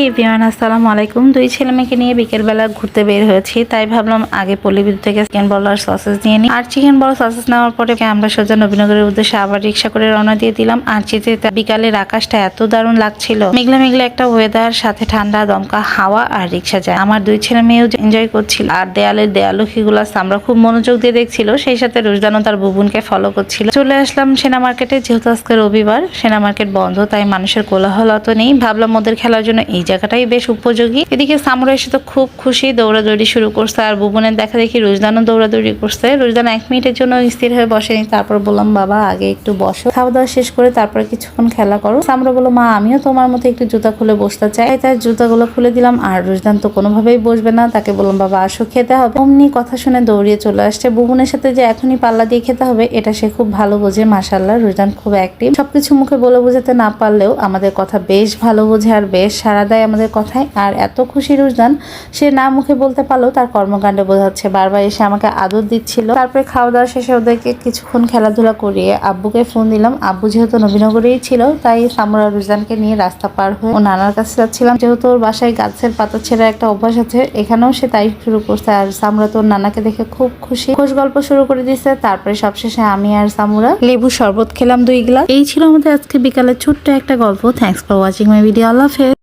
Everyone, আসসালামু আলাইকুম। দুই ছেলে মেয়েকে নিয়ে বিকেলবেলা ঘুরতে বের হয়েছি, তাই ভাবলাম আগে পল্লীবিদ্যুৎ থেকে চিকেন বল আর সসেস নিয়ে নিই। আর চিকেন বল সসেস নেওয়ার পরে আমরা সোজা নবীনগরের উদ্দেশ্যে আবার রিক্সা করে রওনা দিয়ে দিলাম। আর যেতে বিকালের আকাশটা এত দারুণ লাগছিল, মেঘলা মেঘলা একটা ওয়েদার, সাথে ঠান্ডা দমকা হাওয়া আর রিক্সা যায়। আমার দুই ছেলে মেয়েও এনজয় করছিল, আর দেয়ালের দেয়ালক্ষীগুলো আমরা খুব মনোযোগ দিয়ে দেখছিল। সেই সাথে রুশদানও তার বুবুনকে ফলো করছিল। চলে আসলাম সেনা মার্কেটে, যেহেতু আজকে রবিবার, সেনা মার্কেট বন্ধ, তাই মানুষের কোলাহল অত নেই। ভাবলাম ওদের খেলার জন্য এই জায়গাটাই বেশ উপযোগী। এদিকে সামরা এসে তো খুব খুশি, দৌড়াদৌড়ি শুরু করছে। আর বুবুনের দেখা দেখি রুশদানও দৌড়াদৌড়ি করছে। রুশদান 1 মিনিটের জন্য স্থির হয়ে বসেনি। তারপর বললাম, বাবা আগে একটু বসো, খাওয়া দাওয়া শেষ করে তারপরে কিছুক্ষণ খেলা করো। সামরা বললো, মা আমিও তোমার মতো একটু জুতা খুলে বসতে চাই। তাই জুতাগুলো খুলে দিলাম। আর রুশদান তো কোনোভাবেই বসবে না, তাকে বললাম, বাবা আসো খেতে হবে। অমনি কথা শুনে দৌড়িয়ে চলে আসছে। বুবুনের সাথে যে এখনই পাল্লা দিয়ে খেতে হবে এটা সে খুব ভালো বোঝে। মাশাআল্লাহ, রুশদান খুব অ্যাক্টিভ। সবকিছু মুখে বলে বোঝাতে না পারলেও আমাদের কথা বেশ ভালো বোঝে আর বেশ সাড়া দেয় আমাদের কথায়। আর এত খুশি রুশদান, সে না মুখে বলতে পারলেও তার কর্মকাণ্ডে বোঝাচ্ছে। বারবার এসে আমাকে আদর দিচ্ছিল। তারপরে খাওয়া দাওয়া শেষে ওদেরকে কিছুক্ষণ খেলাধুলা করিয়ে আব্বুকে ফোন দিলাম। আব্বু যেহেতু নবীনগরেই ছিল, তাই সামরা রুশদানকে নিয়ে রাস্তা পার হয়ে ও নানার কাছে যাচ্ছিলাম। যেহেতু ওর বাসায় গাছের পাতা ছেঁড়া একটা অভ্যাস আছে, এখানেও সে তাই শুরু করছে। আর সামরা তোর নানাকে দেখে খুব খুশি, খোশ গল্প শুরু করে দিচ্ছে। তারপরে সবশেষে আমি আর সামুরা লেবু শরবত খেলাম 2 গ্লাস। এই ছিল আমাদের আজকে বিকালের ছোট্ট একটা গল্প। Thanks for watching my video. আল্লাহ হাফেজ।